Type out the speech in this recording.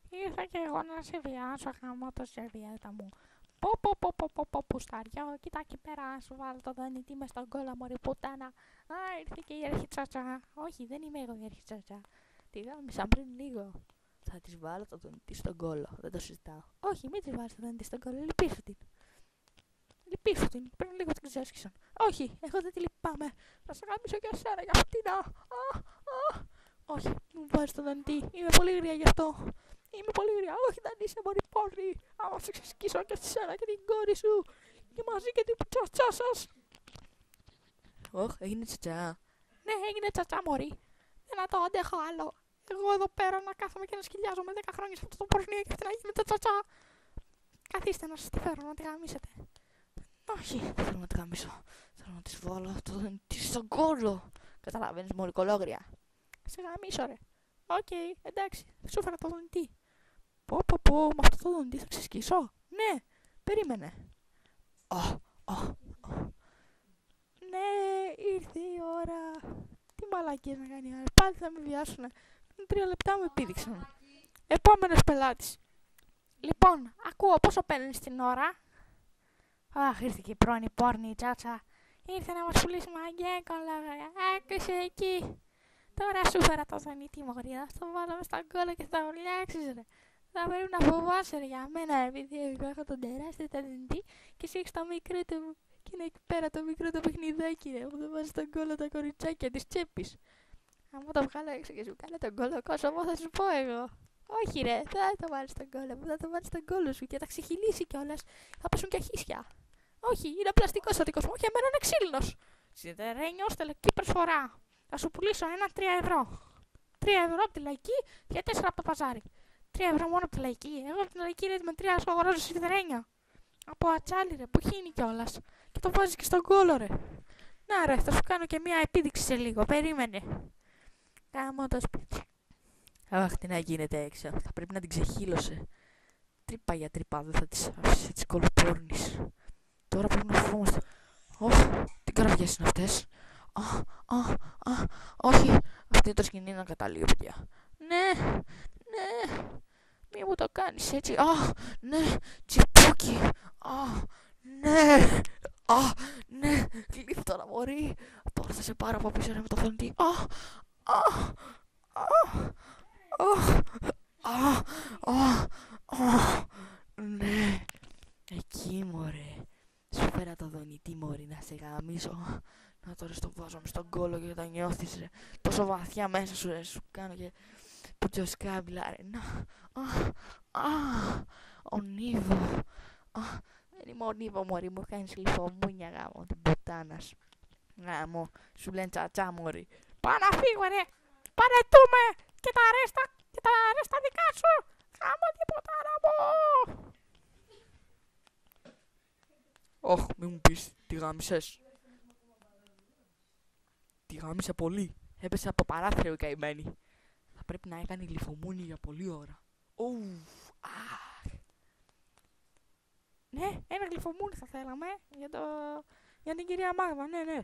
Ήρθα και εγώ να σε βιάσω, χαμώ το σερβιέτα μου. Πω, πουσταριό, κοίτα εκεί πέρα, σου βάλω το δονητή μες στον κόλλο, μωρή πουτάνα. Α, ήρθε και η αρχιτσάτσα. Όχι, δεν είμαι εγώ η αρχιτσάτσα. Τη γάμισα πριν λίγο. Θα της βάλω το δονητή στον κόλλο, δεν το συζητάω. Όχι, μην της βάλεις το δονητή στον κόλλο, λυπήσου την. Λυπήσου την, πριν λίγο την ξέσχισαν. Όχι, εγώ δεν τη λυπάμαι. Θα σε γάμισω και εσένα για αυτήν. Όχι, μην μου βάζεις το δονητή, είμαι πολύ γριά γι' αυτό. Είμαι πολύ γριά. Όχι, δεν είσαι μωρή πόρνη. Άμα σε ξεσκίσω και σένα και την κόρη σου. Και μαζί και την τσατσά σας. Έγινε τσατσά. Ναι, έγινε τσατσά, μωρή. Δεν το αντέχω άλλο. Εγώ εδώ πέρα να κάθομαι και να σκυλιάζομαι 10 χρόνια σε αυτό το πορνείο και αυτή να γίνεται τσατσά. Καθίστε να σας τη φέρω να τη γαμίσετε. Όχι, δεν θέλω να τη γαμίσω. Θέλω να τη βάλω το δεντί στον κόλλο. Καταλαβαίνεις, μωρή κολόγρια. Σε γαμίσω, ρε. Οκ, εντάξει, σου φέρα το δοντί. Πω, με αυτό το δοντί θα ξεσκίσω. Ναι, περίμενε. Ναι, ήρθε η ώρα. Τι μαλακίες να κάνει η ώρα. Πάλι θα με βιάσουνε. 3 λεπτά με πήδηξαν. Επόμενος πελάτης. Λοιπόν, ακούω πόσο παίρνεις την ώρα. Αχ, ήρθε και η πρώην πόρνη η τσάτσα. Ήρθε να μας πουλήσει μαγκέκολα. Άκουσε εκεί. Τώρα σου φέρα το δονητή, μωρή. Θα το βάλω μες στα κόλλα και θα ουρλιάξεις, ρε. Θα πρέπει να φοβάσαι, ρε, για μένα, επειδή εγώ έχω τον τεράστιο δονητή και εσύ έχεις το μικρό του. Και είναι εκεί πέρα το μικρό το παιχνιδάκι, ρε, που θα βάζει στον κόλλο τα κοριτσάκια της τσέπης. Αν το βγάλω έξω και σου κάνω τον κόλλο κόσοβο, θα σου πω εγώ. Όχι, ρε, δεν το βάλεις στον κόλλο μου, θα το βάλεις στον κόλλο σου και θα ξεχυλήσει κιόλας. Θα πέσουν και χίσια. Όχι, είναι πλαστικός ο δικός μου, όχι, εμένα είναι ξύλινος. Σιδερένιος, τελική προσφορά. Θα σου πουλήσω ένα 3 ευρώ. 3 ευρώ από τη Λαϊκή και 4 από το παζάρι. 3 ευρώ μόνο από τη Λαϊκή. Εγώ από τη Λαϊκή ρε με 3 σου αγοράζω σιδερένια. Από ατσάλι ρε, που χύνει κιόλας. Και το βάζεις και στον κόλλο ρε. Να ρε, θα σου κάνω και μια επίδειξη σε λίγο. Περίμενε. Κάμω το σπίτι. Αχ, τι να γίνεται έξω. Θα πρέπει να την ξεχύλωσε. Τρύπα για τρύπα, δεν θα της άφησε τις κολοπόρνης. Τώρα πρέπει να φοβόμαστε. Τι καραβιές είναι αυτές. Όχι. Αυτή το σκηνή είναι κατάλληλο, παιδιά. Ναι. Μη μου το κάνεις έτσι. Ναι. Τσιπούκι. Ναι. Ναι. Κλείφ τώρα, μωρή. Τώρα θα σε πάρω από πίσω με το δοντί. Ναι. Εκεί, μωρέ. Σου φέρα το δονητή, μωρή, να σε γαμίσω. Να τώρα στο βάζω μες στον κόλλο και το νιώθεις, ρε. Τόσο βαθιά μέσα σου, ρε. Σου κάνω και πουτζοσκάμπιλα, ρε. Ο Νίβο. Δεν είμαι ο Νίβο, μωρή, μου κάνεις λιφομούνια, γάμο, την πουτάνα σου. Γάμο, σου λένε τσατσά, μωρή. Πάμε να φύγουμε, ρε. Παρετούμε και τα αρέστα δικά σου. Γάμο την πουτάνα μου. Όχι, μη μου πεις, τη γάμισες. Τη γάμισε πολύ. Έπεσε από παράθυρο η καημένη. Θα πρέπει να έκανε λιφομούνι για πολλή ώρα. Ναι, ένα γλυφομούνι θα θέλαμε για την κυρία Μάγδα, ναι.